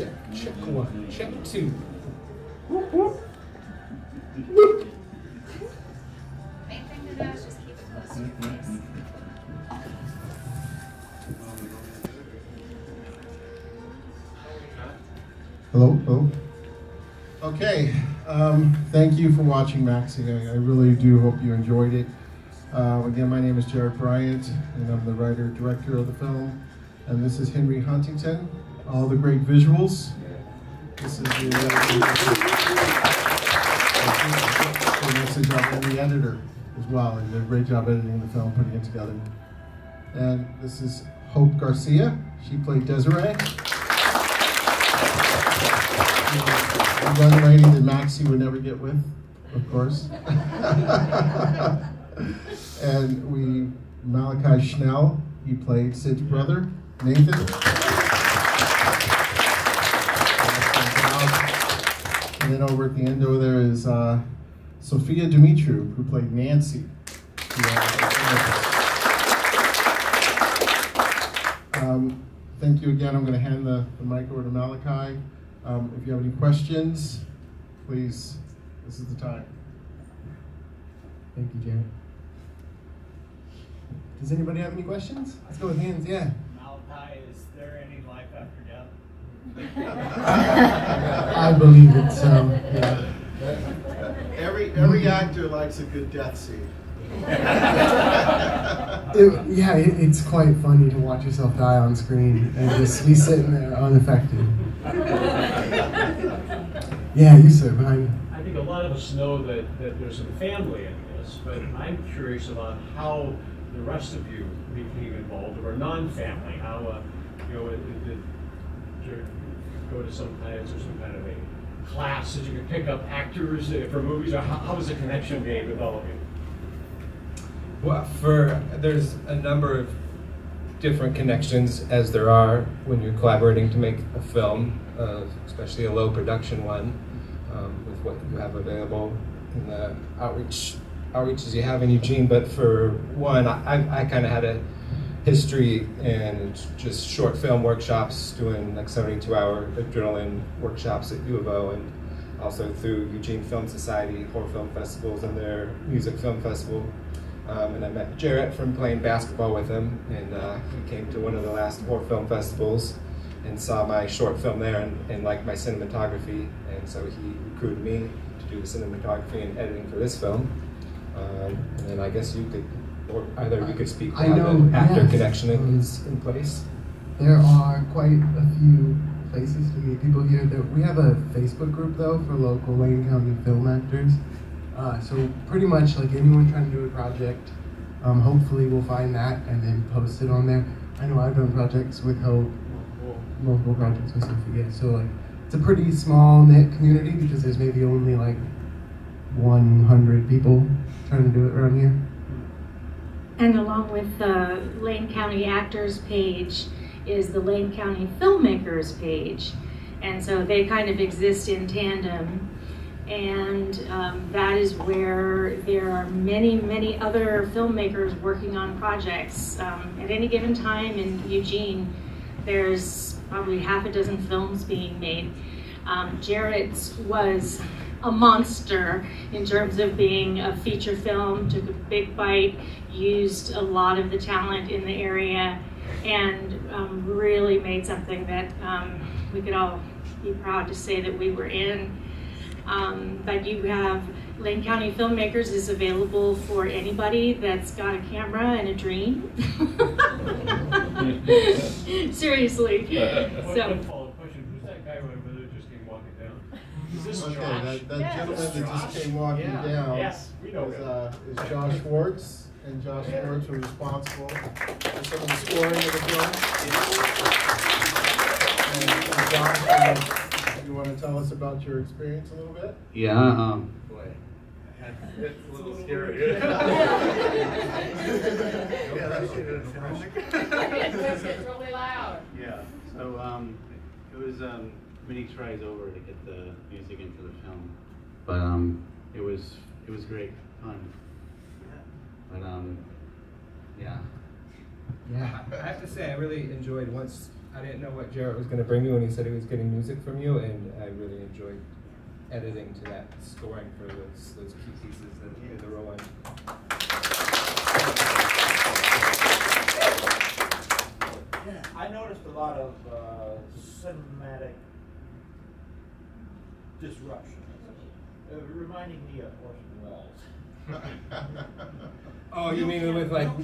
check. Check one, check two. Whoop, whoop. Whoop. Main thing to do is just keep it close to your face. Hello, hello. Okay, thank you for watching Maxie. I really do hope you enjoyed it. Again, my name is Jarrett Bryant, and I'm the writer-director of the film. And this is Henry Huntington, all the great visuals. This is the message of the editor as well. He did a great job editing the film, putting it together. And this is Hope Garcia. She played Desiree. The young lady that Maxie would never get with, of course. And Malakhai Schnell, he played Sid's brother, Nathan. And then over at the end over there is Sofia Dumitru, who played Nancy. Thank you again. I'm going to hand the mic over to Malakhai. If you have any questions, please, this is the time. Thank you, Jarrett. Does anybody have any questions? Let's go with hands, yeah. Malakhai, is there any life after death? I believe it, so, yeah. Every actor likes a good death scene. It's quite funny to watch yourself die on screen and just be sitting there unaffected. Yeah, you sir, behind me. I think a lot of us know that there's some family in this, but I'm curious about how the rest of you became involved, or non-family. How, did you go to some kind of a class that you could pick up actors for movies, or how was the connection made with all of you? Well, there's a number of different connections, as there are when you're collaborating to make a film, especially a low production one, with what you have available in the outreaches you have in Eugene. But for one, I kind of had a history in just short film workshops, doing like 72-hour adrenaline workshops at U of O, and also through Eugene Film Society, horror film festivals, and their music film festival. And I met Jarrett from playing basketball with him, and he came to one of the last horror film festivals and saw my short film there and liked my cinematography, and so he recruited me to do the cinematography and editing for this film. And then I guess you could, or either of you could speak to how the actor connection is in place. There are quite a few places to meet people here. We have a Facebook group though for local Lane County film actors. So pretty much like anyone trying to do a project, hopefully we'll find that and then post it on there. I know I've done projects with Hope, multiple projects with Sofia. So like it's a pretty small knit community because there's maybe only like 100 people trying to do it around here. And along with the Lane County Actors page is the Lane County Filmmakers page. And so they kind of exist in tandem. And that is where there are many, many other filmmakers working on projects. At any given time in Eugene, there's probably half a dozen films being made. Jarrett's was a monster in terms of being a feature film, took a big bite, used a lot of the talent in the area, and really made something that we could all be proud to say that we were in. But you have Lane County Filmmakers is available for anybody that's got a camera and a dream. Seriously. One follow-up question. Who's that guy over there that just came walking down? Is this Josh? That gentleman that just came walking down is Josh Schwartz, and Josh Schwartz was responsible for some of the scoring of the film. And Josh, you want to tell us about your experience a little bit? Yeah, boy, it's a little scary. It's really loud. Yeah, so it was many tries over to get the music into the film, but it was great fun. But yeah. I have to say I really enjoyed once I didn't know what Jarrett was going to bring me when he said he was getting music from you, and I really enjoyed editing to that scoring for those key pieces that you the row in. Yeah, I noticed a lot of cinematic disruption, reminding me of Orson Welles. Oh, you mean with like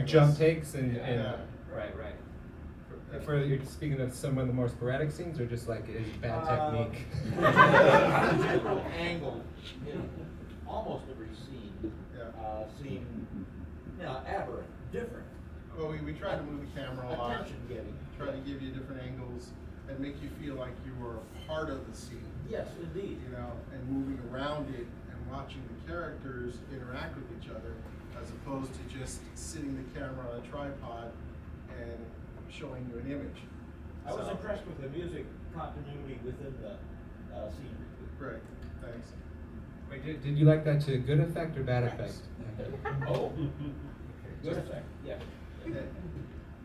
jump takes and Yeah. Right. For you're speaking of some of the more sporadic scenes, or just like his bad technique? General angle in almost every scene seemed, aberrant, different. Well, we try to move the camera a lot, Attention-getting. try to give you different angles and make you feel like you were a part of the scene. Yes, indeed. And moving around it and watching the characters interact with each other, as opposed to just sitting the camera on a tripod and showing you an image. I was impressed with the music continuity within the scene. Great, thanks. Wait, did you like that to good effect or bad effect? Oh, good effect, yes. Okay.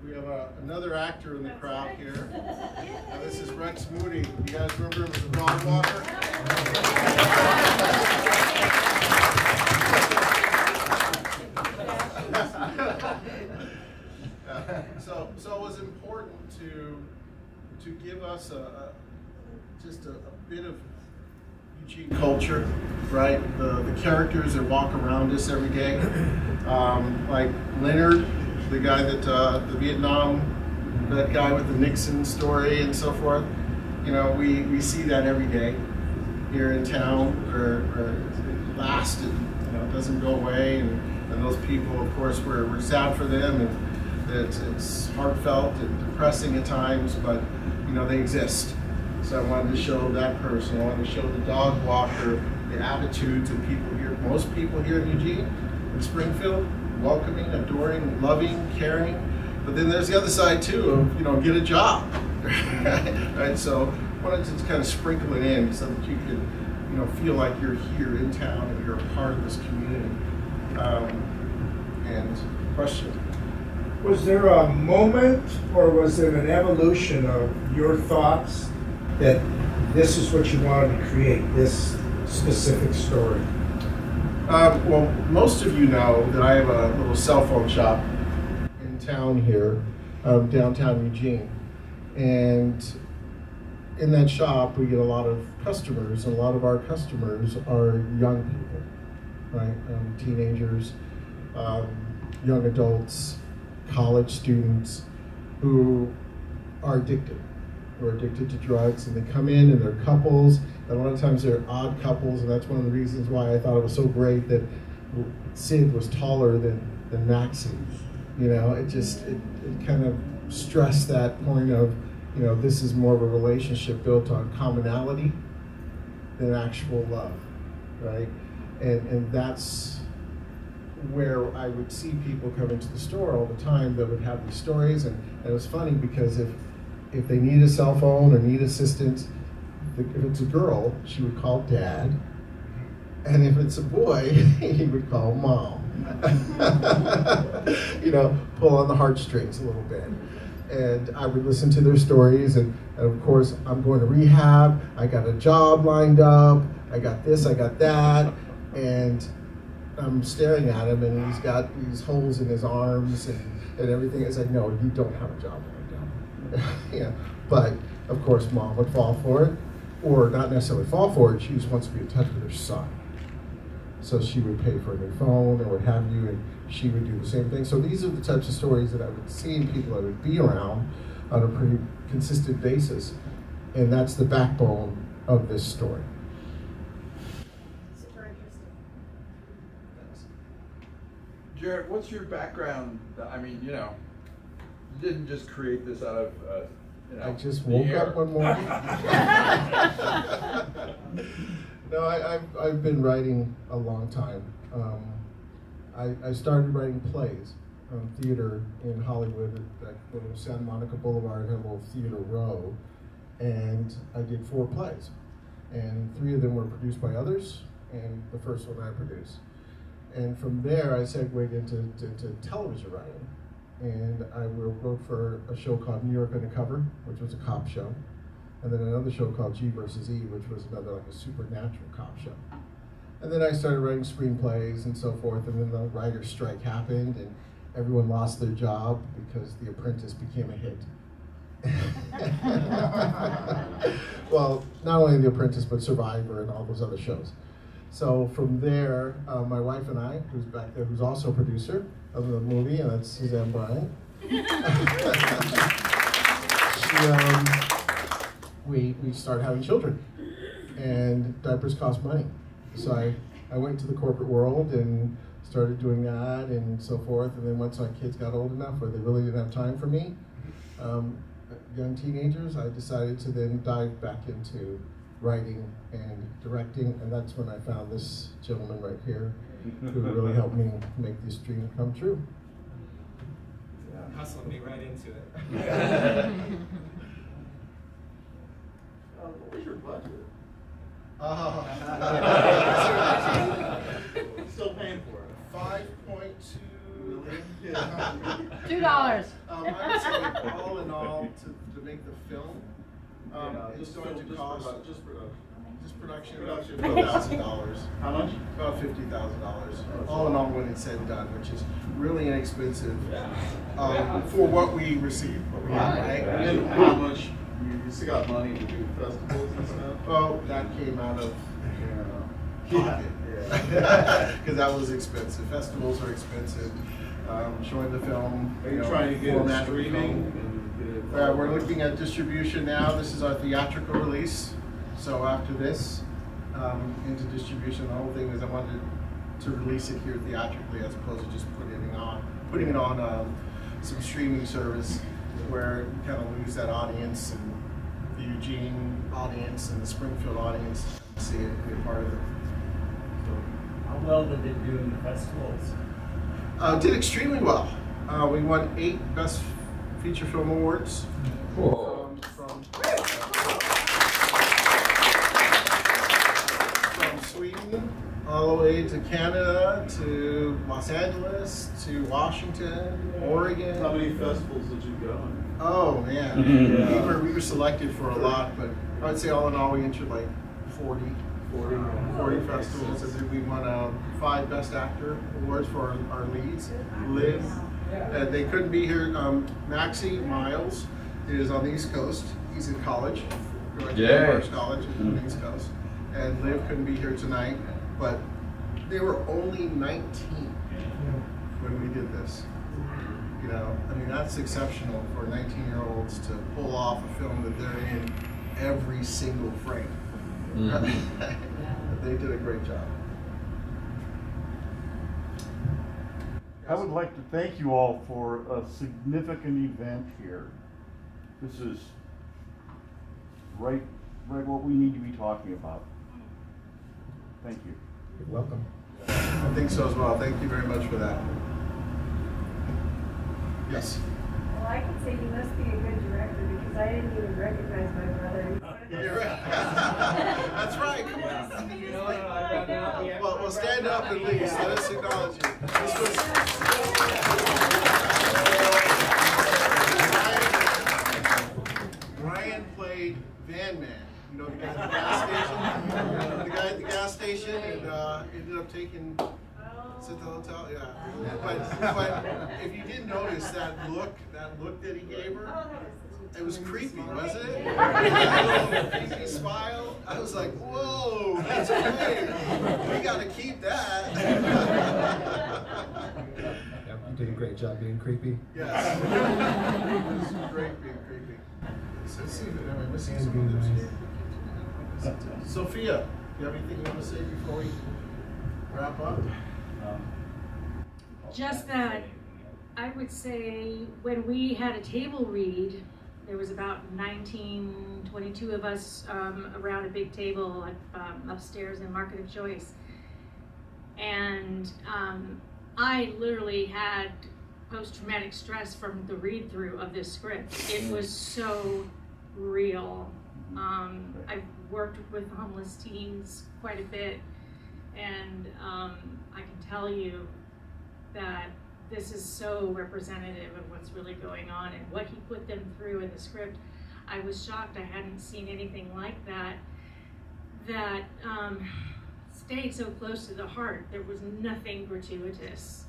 We have another actor in the crowd here. This is Rex Moody. You guys remember him as the dog walker? So it was important to give us just a bit of Eugene culture, right? The characters that walk around us every day, like Leonard, the guy that the Vietnam, that guy with the Nixon story and so forth. We see that every day here in town, or it lasted. It doesn't go away, and those people, of course, we're sad for them, and it's heartfelt and depressing at times, but they exist. So I wanted to show that person. I wanted to show the dog walker, the attitudes of people here. Most people here in Eugene, in Springfield, welcoming, adoring, loving, caring. But then there's the other side too of get a job, right? So I wanted to just kind of sprinkle it in so that you could feel like you're here in town and you're a part of this community. And question. Was there a moment, or was it an evolution of your thoughts that this is what you wanted to create, this specific story? Well, most of you know that I have a little cell phone shop in town here, downtown Eugene. And in that shop, we get a lot of customers, and a lot of our customers are young people, right? Teenagers, young adults, college students who are addicted to drugs, and they come in and they're couples, and a lot of times they're odd couples, and that's one of the reasons why I thought it was so great that Sid was taller than Maxie. It kind of stressed that point of, this is more of a relationship built on commonality than actual love, right? And that's where I would see people come into the store all the time that would have these stories, and it was funny because if they need a cell phone or need assistance, if it's a girl, she would call Dad, and if it's a boy, he would call Mom. Pull on the heartstrings a little bit. And I would listen to their stories, and of course, I'm going to rehab, I got a job lined up, I got this, I got that, and I'm staring at him, and he's got these holes in his arms and everything. It's like, no, you don't have a job lined up. But of course, Mom would fall for it, or not necessarily fall for it. She just wants to be in touch with her son. So she would pay for a new phone or what have you, and she would do the same thing. So these are the types of stories that I would see in people I would be around on a pretty consistent basis. And that's the backbone of this story. Super interesting. Jarrett, what's your background? I mean, you didn't just create this out of, I just woke up one morning. No, I've been writing a long time. I started writing plays, theater in Hollywood at that little Santa Monica Boulevard, had a little theater row, and I did 4 plays. And 3 of them were produced by others, and the first one I produced. And from there, I segued into television writing. and I wrote for a show called New York Undercover, which was a cop show, and then another show called G versus E, which was another like a supernatural cop show. And then I started writing screenplays and so forth, and then the writer's strike happened, and everyone lost their job because The Apprentice became a hit. Well, not only The Apprentice, but Survivor and all those other shows. So from there, my wife and I, who's back there, who's also a producer of the movie, and that's Suzanne Bryant. We started having children, and diapers cost money. So I went to the corporate world and started doing that and so forth. And then once my kids got old enough where they really didn't have time for me, young teenagers, I decided to then dive back into writing and directing. And that's when I found this gentleman right here who really helped me make this dream come true. Hustled me right into it. What was your budget? Still paying for it. 5.2 million. $2. I would say all in all to make the film, it's going to cost just production about $50,000. How much? About $50,000. All in all, when it's said and done, which is really inexpensive for what we receive. What we have, right? And how much? You still got money to do festivals and stuff? Well, that came out of pocket. Because that was expensive. Festivals are expensive. Showing the film. Are you trying to get it streaming? We're looking at distribution now. This is our theatrical release. So after this, into distribution, the whole thing is I wanted to release it here theatrically as opposed to just putting it on some streaming service where you kind of lose that audience and the Eugene audience and the Springfield audience see it and be a part of it. How well did it do in the festivals? Did extremely well. We won 8 Best Feature Film Awards. From Sweden all the way to Canada to Los Angeles to Washington, Oregon. How many festivals did you go on? Oh man, we were selected for a lot, but I would say all in all we entered like 40 festivals. And we won 5 Best Actor awards for our leads. Liv, they couldn't be here. Maxie Miles is on the East Coast. He's in college, going to First College on the East Coast. And Liv couldn't be here tonight, but they were only 19 when we did this. You know, I mean, that's exceptional for 19-year-olds to pull off a film that they're in every single frame. They did a great job. I would like to thank you all for a significant event here. This is right what we need to be talking about. Thank you. You're welcome. I think so as well. Thank you very much for that. Yes. Well, I can say he must be a good director because I didn't even recognize my brother. You're right. That's right. Come on. Well, stand up at least. Let us acknowledge you. This was Brian played Van Man. You know the guy at the gas station? The guy at the gas station and ended up taking at the hotel, yeah. But if you didn't notice that look that he gave her, it was creepy, wasn't it? That little creepy smile. I was like, whoa, that's great. We got to keep that. You did a great job being creepy. Yes. It was great being creepy. Let's see if I'm missing some of those. Sophia, do you have anything you want to say before we wrap up? Just that I would say when we had a table read, there was about 22 of us around a big table upstairs in Market of Choice. And I literally had post-traumatic stress from the read-through of this script. It was so real. I've worked with homeless teens quite a bit, and I can tell you that this is so representative of what's really going on and what he put them through in the script. I was shocked. I hadn't seen anything like that stayed so close to the heart. There was nothing gratuitous.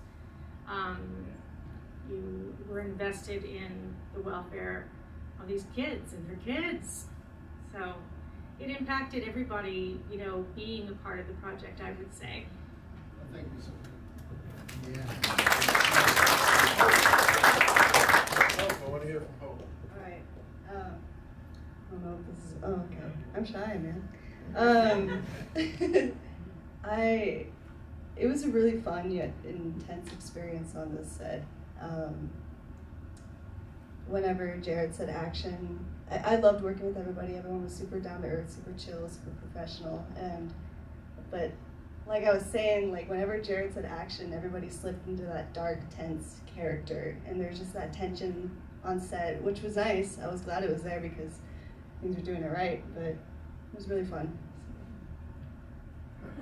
You were invested in the welfare of these kids and their kids. So it impacted everybody, you know, being a part of the project, I would say. Thank you, Sofia. Hope, I want to hear from Hope. All right. I don't know if this is. Oh, okay. I'm shy, man. It was a really fun yet intense experience on this set. Whenever Jarrett said action, I loved working with everybody. Everyone was super down to earth, super chill, super professional. But like I was saying, like whenever Jarrett said action, everybody slipped into that dark, tense character, and there's just that tension on set, which was nice. I was glad it was there because things were doing it right, but it was really fun.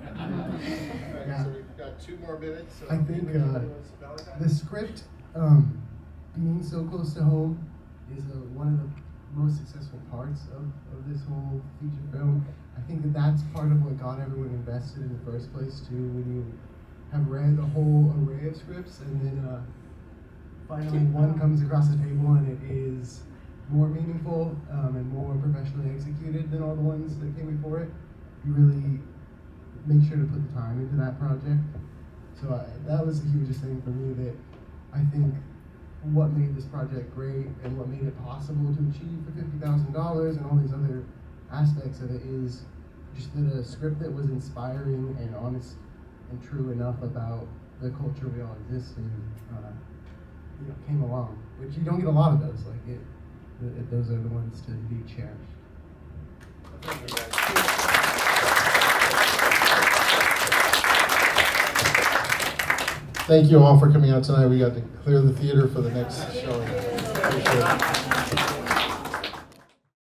So we've got 2 more minutes. So I think the script, being so close to home, is one of the most successful parts of this whole feature film. I think that's part of what got everyone invested in the first place too. When you have read the whole array of scripts and then finally one comes across the table and it is more meaningful and more professionally executed than all the ones that came before it, you really make sure to put the time into that project. So that was the hugest thing for me, that I think what made this project great and what made it possible to achieve for $50,000 and all these other aspects of it is just that a script that was inspiring and honest and true enough about the culture we all exist in, you know, came along, which you don't get a lot of those. Like those are the ones to be cherished. Thank you all for coming out tonight. We got to clear the theater for the next showing. Appreciate it.